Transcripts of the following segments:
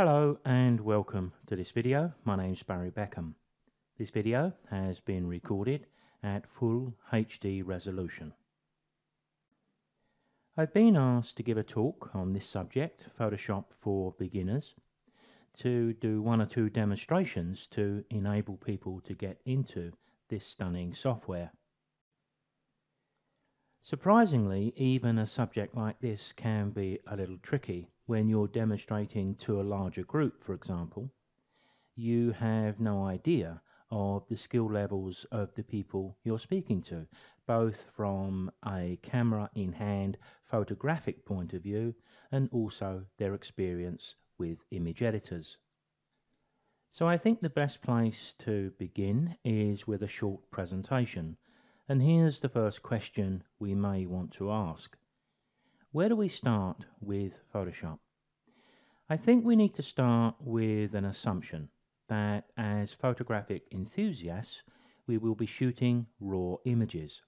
Hello and welcome to this video. My name's Beckham. This video has been recorded at full HD resolution. I've been asked to give a talk on this subject, Photoshop for beginners, to do one or two demonstrations to enable people to get into this stunning software. Surprisingly, even a subject like this can be a little tricky when you're demonstrating to a larger group, for example. You have no idea of the skill levels of the people you're speaking to, both from a camera in hand photographic point of view and also their experience with image editors. So I think the best place to begin is with a short presentation. And here's the first question we may want to ask. Where do we start with Photoshop? I think we need to start with an assumption that as photographic enthusiasts, we will be shooting raw images.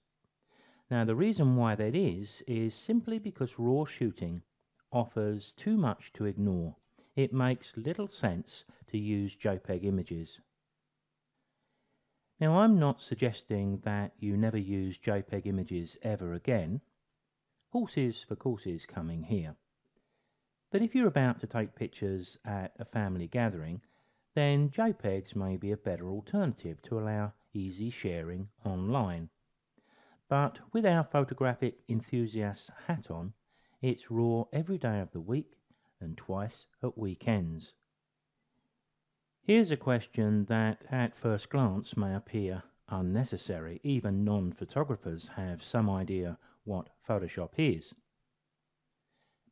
Now, the reason why that is simply because raw shooting offers too much to ignore. It makes little sense to use JPEG images. Now, I'm not suggesting that you never use JPEG images ever again. Horses for courses coming here. But if you're about to take pictures at a family gathering, then JPEGs may be a better alternative to allow easy sharing online. But with our photographic enthusiast hat on, it's raw every day of the week and twice at weekends. Here's a question that at first glance may appear unnecessary. Even non-photographers have some idea what Photoshop is.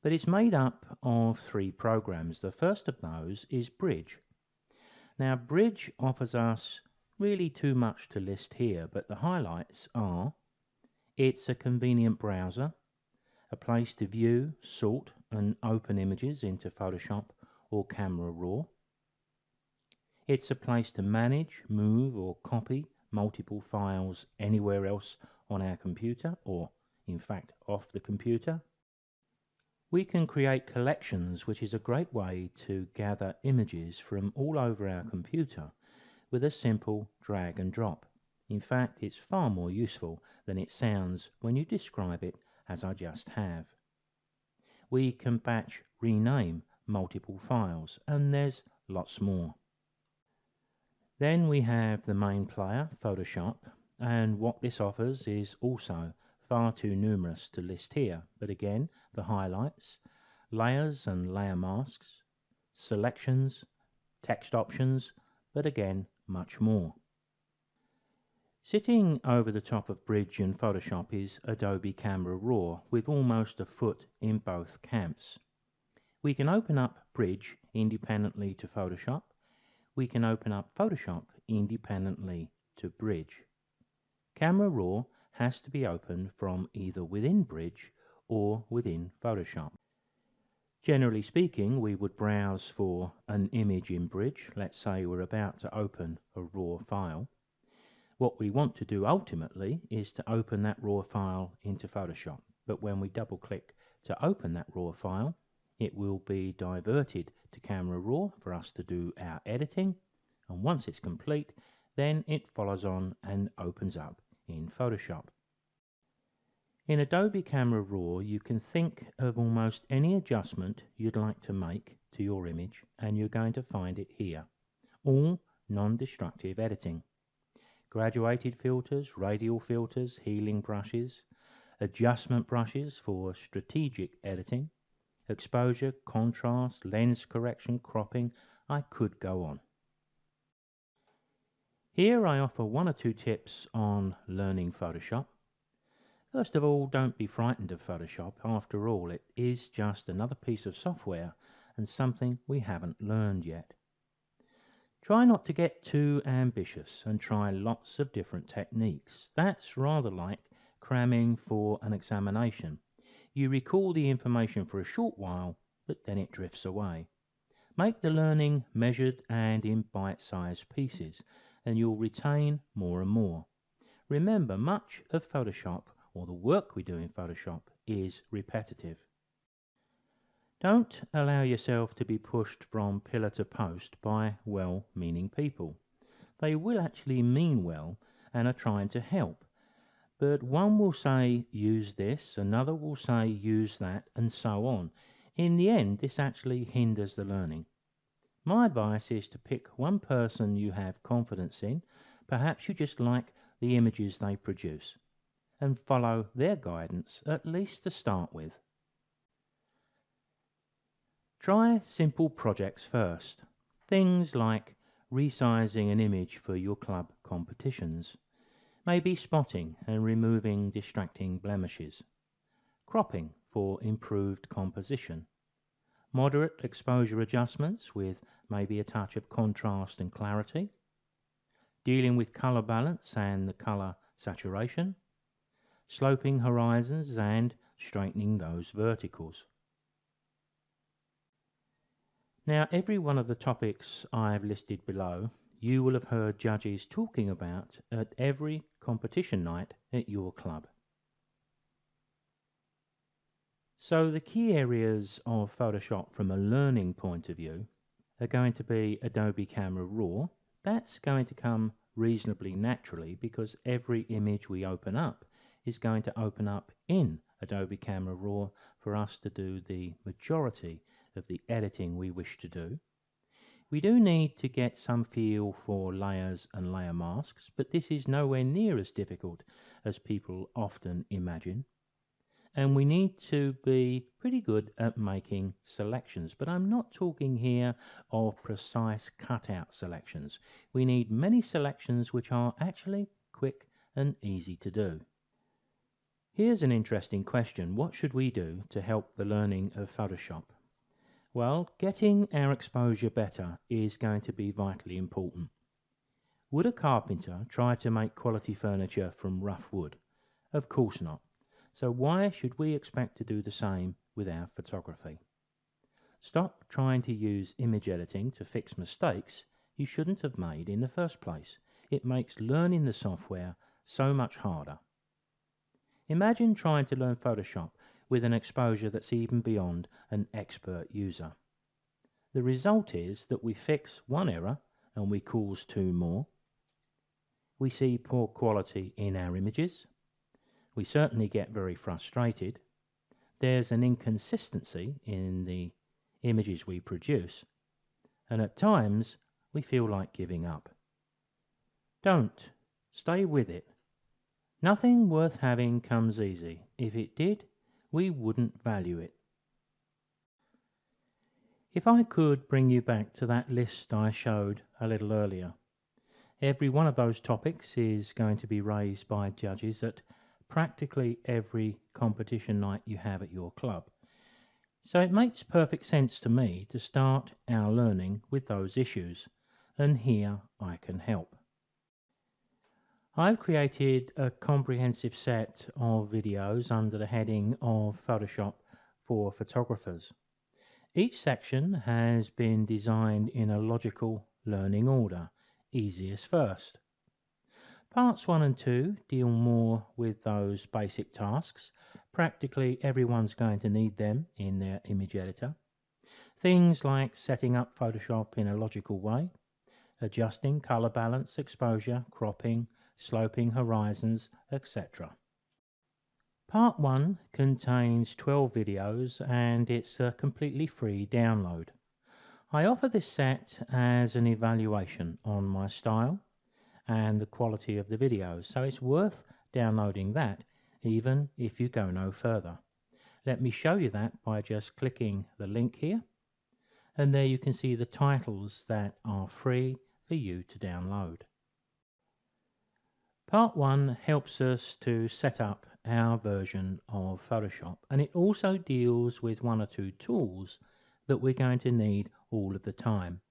But it's made up of three programs. The first of those is Bridge. Now, Bridge offers us really too much to list here, but the highlights are: it's a convenient browser, a place to view, sort and open images into Photoshop or Camera Raw. It's a place to manage, move or copy multiple files anywhere else on our computer, or in fact off the computer. We can create collections, which is a great way to gather images from all over our computer with a simple drag and drop. In fact, it's far more useful than it sounds when you describe it as I just have. We can batch rename multiple files, and there's lots more. Then we have the main player, Photoshop, and what this offers is also far too numerous to list here, but again, the highlights: layers and layer masks, selections, text options, but again, much more. Sitting over the top of Bridge and Photoshop is Adobe Camera Raw, with almost a foot in both camps. We can open up Bridge independently to Photoshop. We can open up Photoshop independently to Bridge. Camera Raw has to be opened from either within Bridge or within Photoshop. Generally speaking, we would browse for an image in Bridge. Let's say we're about to open a raw file. What we want to do ultimately is to open that raw file into Photoshop. But when we double click to open that raw file, it will be diverted to Camera Raw for us to do our editing, and once it's complete, then it follows on and opens up in Photoshop. In Adobe Camera Raw, you can think of almost any adjustment you'd like to make to your image, and you're going to find it here. All non-destructive editing. Graduated filters, radial filters, healing brushes, adjustment brushes for strategic editing, exposure, contrast, lens correction, cropping. I could go on. Here I offer one or two tips on learning Photoshop. First of all, don't be frightened of Photoshop. After all, it is just another piece of software and something we haven't learned yet. Try not to get too ambitious and try lots of different techniques. That's rather like cramming for an examination. You recall the information for a short while, but then it drifts away. Make the learning measured and in bite-sized pieces, and you'll retain more and more. Remember, much of Photoshop, or the work we do in Photoshop, is repetitive. Don't allow yourself to be pushed from pillar to post by well-meaning people. They will actually mean well and are trying to help. But one will say use this, another will say use that, and so on. In the end, this actually hinders the learning. My advice is to pick one person you have confidence in, perhaps you just like the images they produce, and follow their guidance, at least to start with. Try simple projects first. Things like resizing an image for your club competitions, maybe spotting and removing distracting blemishes, cropping for improved composition, moderate exposure adjustments with maybe a touch of contrast and clarity, dealing with color balance and the color saturation, sloping horizons and straightening those verticals. Now, every one of the topics I've listed below, you will have heard judges talking about at every competition night at your club. So the key areas of Photoshop from a learning point of view are going to be Adobe Camera Raw. That's going to come reasonably naturally because every image we open up is going to open up in Adobe Camera Raw for us to do the majority of the editing we wish to do. We do need to get some feel for layers and layer masks, but this is nowhere near as difficult as people often imagine. And we need to be pretty good at making selections, but I'm not talking here of precise cutout selections. We need many selections which are actually quick and easy to do. Here's an interesting question. What should we do to help the learning of Photoshop? Well, getting our exposure better is going to be vitally important. Would a carpenter try to make quality furniture from rough wood? Of course not. So why should we expect to do the same with our photography? Stop trying to use image editing to fix mistakes you shouldn't have made in the first place. It makes learning the software so much harder. Imagine trying to learn Photoshop with an exposure that's even beyond an expert user. The result is that we fix one error and we cause two more. We see poor quality in our images. We certainly get very frustrated. There's an inconsistency in the images we produce, and at times we feel like giving up. Don't. Stay with it. Nothing worth having comes easy. If it did, we wouldn't value it. If I could bring you back to that list I showed a little earlier, every one of those topics is going to be raised by judges at practically every competition night you have at your club. So it makes perfect sense to me to start our learning with those issues, and here I can help. I've created a comprehensive set of videos under the heading of Photoshop for photographers. Each section has been designed in a logical learning order, easiest first. Parts 1 and 2 deal more with those basic tasks. Practically everyone's going to need them in their image editor. Things like setting up Photoshop in a logical way, adjusting color balance, exposure, cropping, sloping horizons, etc. Part 1 contains 12 videos and it's a completely free download. I offer this set as an evaluation on my style and the quality of the videos, so it's worth downloading that even if you go no further. Let me show you that by just clicking the link here, and there you can see the titles that are free for you to download. Part 1 helps us to set up our version of Photoshop, and it also deals with one or two tools that we're going to need all of the time.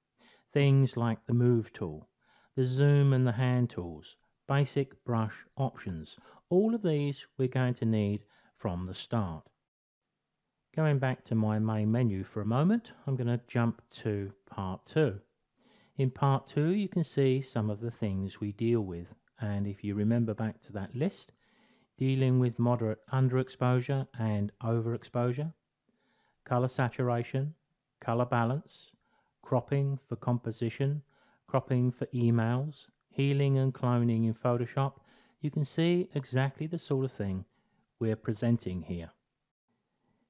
Things like the Move tool, the Zoom and the Hand tools, basic brush options. All of these we're going to need from the start. Going back to my main menu for a moment, I'm going to jump to Part 2. In Part 2 you can see some of the things we deal with. And if you remember back to that list, dealing with moderate underexposure and overexposure, color saturation, color balance, cropping for composition, cropping for emails, healing and cloning in Photoshop, you can see exactly the sort of thing we're presenting here.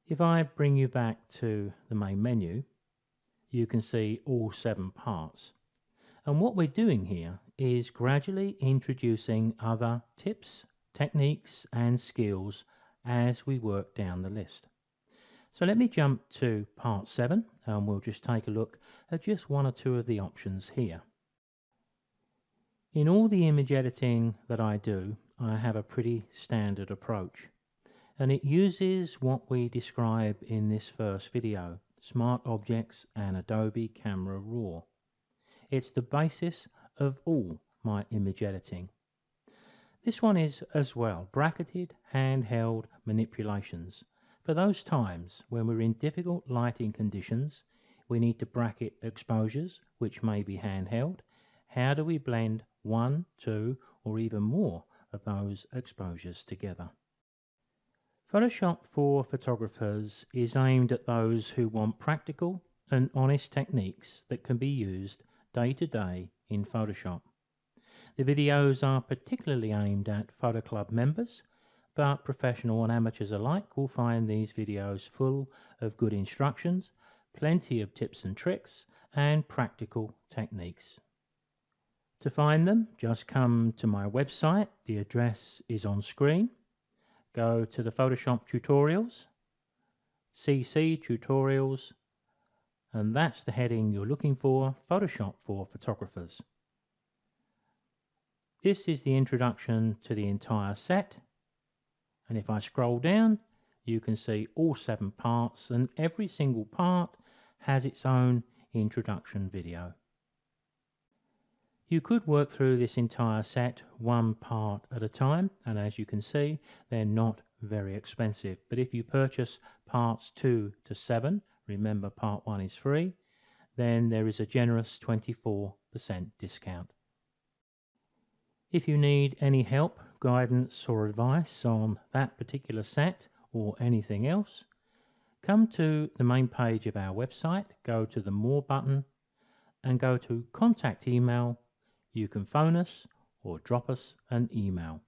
If I bring you back to the main menu, you can see all 7 parts. And what we're doing here is gradually introducing other tips, techniques and skills as we work down the list. So let me jump to part 7 and we'll just take a look at just one or two of the options here. In all the image editing that I do, I have a pretty standard approach, and it uses what we describe in this first video, Smart Objects and Adobe Camera Raw. It's the basis of all my image editing. This one is as well bracketed handheld manipulations. For those times when we're in difficult lighting conditions, we need to bracket exposures, which may be handheld. How do we blend 1, 2, or even more of those exposures together? Photoshop for photographers is aimed at those who want practical and honest techniques that can be used day to day in Photoshop. The videos are particularly aimed at Photo Club members, but professional and amateurs alike will find these videos full of good instructions, plenty of tips and tricks, and practical techniques. To find them, just come to my website. The address is on screen. Go to the Photoshop tutorials, CC tutorials, and that's the heading you're looking for, Photoshop for photographers. This is the introduction to the entire set, and if I scroll down you can see all 7 parts, and every single part has its own introduction video. You could work through this entire set one part at a time, and as you can see they're not very expensive, but if you purchase parts 2 to 7, remember part 1 is free, then there is a generous 24% discount. If you need any help, guidance or advice on that particular set or anything else, come to the main page of our website, go to the More button and go to Contact Email. You can phone us or drop us an email.